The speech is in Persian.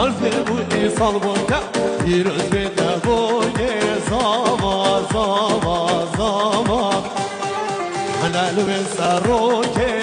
زلفي بودي صلبك يرز بدبوني زما زما زما أنا لبس روكي